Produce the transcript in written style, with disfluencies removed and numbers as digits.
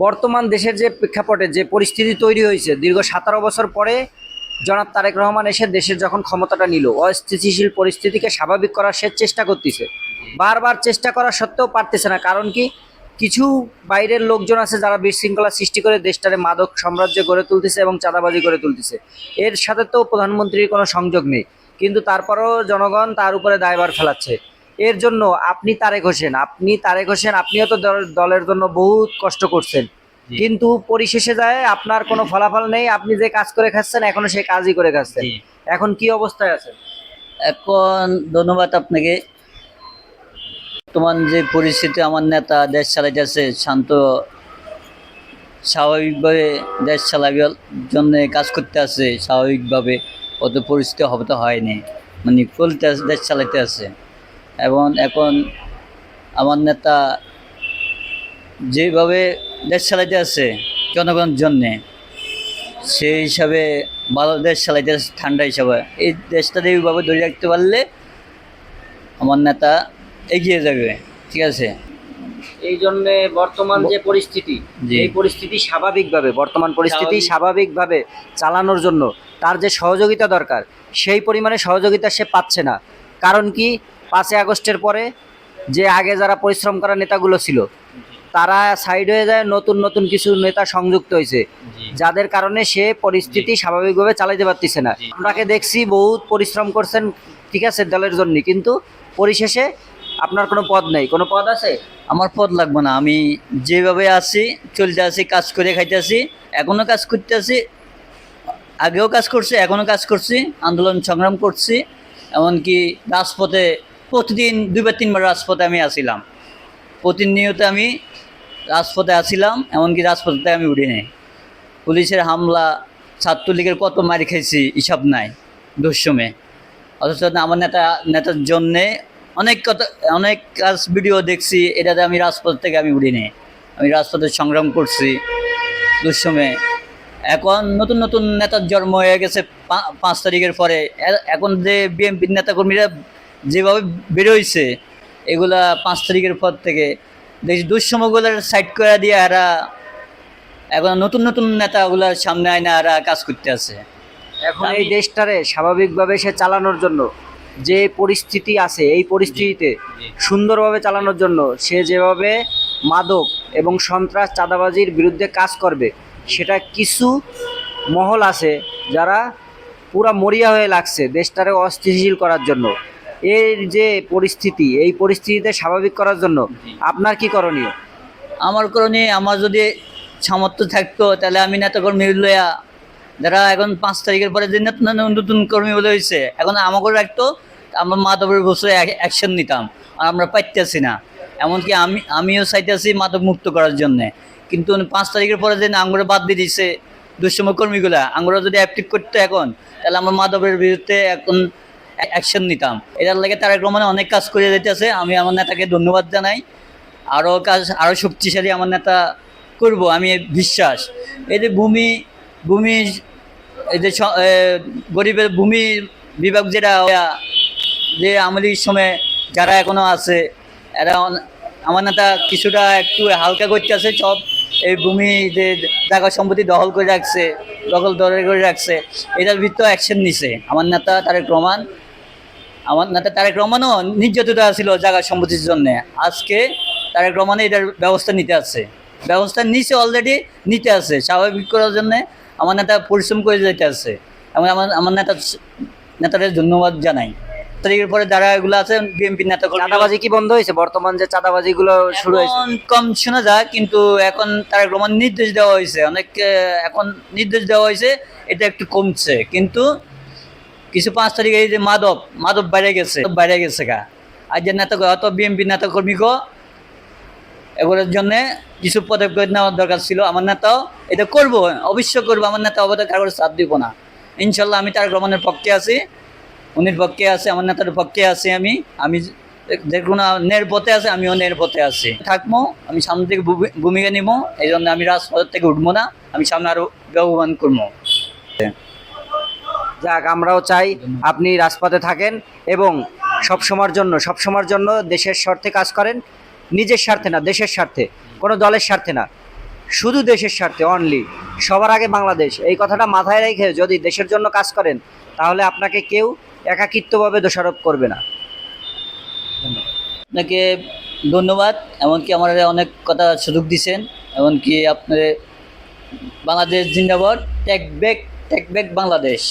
বর্তমান দেশের যে প্রেক্ষাপটে যে পরিস্থিতি তৈরি হয়েছে দীর্ঘ 17 বছর পরে জনাব তারেক রহমান এসে দেশের যখন ক্ষমতাটা নিল, অস্থিতিশীল পরিস্থিতিকে স্বাভাবিক করার সে চেষ্টা করতেছে। বারবার চেষ্টা করা সত্ত্বেও পারতেছে না। কারণ কি, কিছু বাইরের লোকজন আছে যারা বিশৃঙ্খলা সৃষ্টি করে দেশটারে মাদক সাম্রাজ্য গড়ে তুলতেছে এবং চাঁদাবাজি করে তুলতেছে। এর সাথে তো প্রধানমন্ত্রীর কোনো সংযোগ নেই, কিন্তু তারপরেও জনগণ তার উপরে দায়ভার ফেলাচ্ছে। এর জন্য আপনি তারেক হোসেন আপনিও তো দলের জন্য বহুত কষ্ট করছেন, জি কিন্তু পরিশেষে যায় আপনার কোনো ফলাফল নেই। আপনি যে কাজ করে খাচ্ছেন এখনো সেই কাজই করে খাচ্ছেন। জি এখন কি অবস্থায় আছেন? এখন ধন্যবাদ আপনাকে। বর্তমান যে পরিস্থিতি, আমার নেতা দেশ চালাইতেছে শান্ত স্বাভাবিকভাবে, দেশ চালাবার জন্য কাজ করতে আছে স্বাভাবিকভাবে। অত পরিস্থিতি হবে তো হয়নি, মানে চলতে আছে, দেশ চালাইতে আছে। এবং এখন আমার নেতা যেভাবে দেশ চালাইতে আছে জনগণের জন্যে, সেই হিসাবে ভালো দেশ চালাইতে আছে ঠান্ডা হিসাবে। এই দেশটাতে এইভাবে ধরে রাখতে পারলে আমার নেতা এগিয়ে যাবে। ঠিক আছে। এই জন্য বর্তমান যে পরিস্থিতি, জি এই পরিস্থিতি স্বাভাবিকভাবে বর্তমান পরিস্থিতি স্বাভাবিক। স্বাভাবিকভাবে চালানোর জন্য তার যে সহযোগিতা দরকার সেই পরিমাণে সহযোগিতা সে পাচ্ছে না। কারণ কি, 5ই আগস্টের পরে যে আগে যারা পরিশ্রম করা নেতাগুলো ছিল তারা সাইড হয়ে যায়, নতুন নতুন কিছু নেতা সংযুক্ত হয়েছে, জি যাদের কারণে সে পরিস্থিতি স্বাভাবিকভাবে চালাতে পারতেছে না। জি আপনাকে দেখছি বহুত পরিশ্রম করছেন, ঠিক আছে, দলের জন্য, কিন্তু পরিশেষে আপনার কোনো পদ নেই। কোনো পদ আছে? আমার পদ লাগবে না। আমি যেভাবে আছি চলতে আছি, কাজ করে খাইতে আছি, এখনও কাজ করতে আছি, আগেও কাজ করছি, এখনও কাজ করছি, আন্দোলন সংগ্রাম করছি। এমনকি রাজপথে প্রতিদিন 2 বার 3 বার রাজপথে আমি আসিলাম, প্রতিনিয়ত আমি রাজপথে আসিলাম, এমনকি রাজপথে আমি উঠি নাই। পুলিশের হামলা, ছাত্রলীগের কত মার খেয়েছি হিসাব নাই দুঃসময়ে। অথচ আমার নেতার জন্যে অনেক কথা, অনেক কাজ ভিডিও দেখছি, এটাতে আমি রাজপথ থেকে আমি উঠি নাই। আমি রাজপথে সংগ্রাম করছি দুঃসময়ে। এখন নতুন নতুন নেতার জন্ম হয়ে গেছে 5 তারিখের পরে। এখন যে বিএনপির নেতাকর্মীরা যেভাবে বেরোইছে, এগুলা 5 তারিখের পর থেকে দেখছি দুঃসময়গুলোর সাইড করে দিয়ে এরা এখন নতুন নতুন নেতাগুলার সামনে আয় না এরা কাজ করতে আছে। এখন এই দেশটারে স্বাভাবিকভাবে সে চালানোর জন্য যে পরিস্থিতি আছে, এই পরিস্থিতিতে জি সুন্দরভাবে চালানোর জন্য সে যেভাবে মাদক এবং সন্ত্রাস চাঁদাবাজির বিরুদ্ধে কাজ করবে, সেটা কিছু মহল আছে যারা পুরা মরিয়া হয়ে লাগছে দেশটারে অস্থিতিশীল করার জন্য। এর যে পরিস্থিতি, এই পরিস্থিতিতে স্বাভাবিক করার জন্য জি আপনার কি করণীয়? আমার করণীয়, আমার যদি সামর্থ্য থাকতো তাহলে আমি নেতাকর্মী লইয়া, যারা এখন 5 তারিখের পরে যে নতুন নতুন নতুন কর্মীগুলো হয়েছে, এখন আমাকে রাখতো, আমরা মাদকের বছরে অ্যাকশন নিতাম। আর আমরা পাইতেছি না। এমনকি আমিও চাইতেছি মাদক মুক্ত করার জন্যে, কিন্তু 5 তারিখের পরে যে আঙ্গুরে বাদ দিয়ে দিচ্ছে দুঃসময় কর্মীগুলা, আঙ্গুরা যদি অ্যাক্টিভ করতো এখন, তাহলে আমরা মাদকের বিরুদ্ধে এখন অ্যাকশন নিতাম। এটার লাগে তারেক রহমান অনেক কাজ করে যেতেছে। আমি আমার নেতাকে ধন্যবাদ জানাই। আরও কাজ আরও শক্তিশালী আমার নেতা করব, আমি বিশ্বাস। এই যে ভূমি ভূমি এই যে গরিবের ভূমি বিভাগ, যেটা যে আমলির সময় যারা এখনো আছে, এরা আমার নেতা কিছুটা একটু হালকা করতে আছে সব। এই ভূমি যে জায়গা সম্পত্তি দখল করে রাখছে, দখল করে রাখছে, এটার ভিতরে অ্যাকশন নিছে আমার নেতা তারেক রহমান। আমার নেতা তারেক রহমানও নির্যাতিত ছিল জায়গা সম্পত্তির জন্যে। আজকে তারেক রহমান এটার ব্যবস্থা নিতে আছে, ব্যবস্থা নিচে অলরেডি নিতে আছে স্বাভাবিক করার জন্যে। আমার নেতা পরিশ্রম করে যেতে আছে, এবং আমার নেতাদের ধন্যবাদ জানাই। তারিখের পরে যারা এগুলো আছে বিএনপি নেতা, চাঁদাবাজি কি বন্ধ হয়েছে? বর্তমান যে চাঁদাবাজিগুলো শুরু হয়েছে, এখন কম শোনা যায়, কিন্তু এখন তারেক রহমান নির্দেশ দেওয়া হয়েছে, অনেক এখন নির্দেশ দেওয়া হয়েছে, এটা একটু কমছে। কিন্তু কিছু 5 তারিখে এই যে মাদক বাইরে গেছে গা। আর যে নেতা অত বিএনপি নেতা কর্মীকে এগুলোর জন্য কিছু পদক্ষেপ নেওয়ার দরকার ছিল। আমার নেতাও এটা করবো, অবশ্যই করবো। আমার নেতা অবদান কারোর সাথ দিব না, ইনশাল্লাহ। আমি তারেক রহমানের পক্ষে আছি, উনির পক্ষে আছে, আমার নেতার পক্ষে আছি। আমি যে কোনো ন্যায়ের পথে আছে, আমিও ন্যায়ের পথে আছি, থাকবো। আমি সামনে থেকে ভূমিকা নিব, এই জন্য আমি রাজপথ থেকে উঠবো না, আমি সামনে আরো ব্যবহার করবো। যাক, আমরাও চাই আপনি রাজপথে থাকেন এবং সবসময়ের জন্য দেশের স্বার্থে কাজ করেন। নিজের স্বার্থে না, দেশের স্বার্থে, কোনো দলের স্বার্থে না। শুধু দেশের স্বার্থে অনলি, সবার আগে বাংলাদেশ, এই কথাটা মাথায় রেখে যদি দেশের জন্য কাজ করেন তাহলে আপনাকে কেউ একাকিত্বভাবে দোষারোপ করবে না। আপনাকে ধন্যবাদ, এমনকি আমার অনেক কথা সুযোগ দিছেন, এমনকি আপনার বাংলাদেশ জিন্দাবাদ, টেক ব্যাক বাংলাদেশ।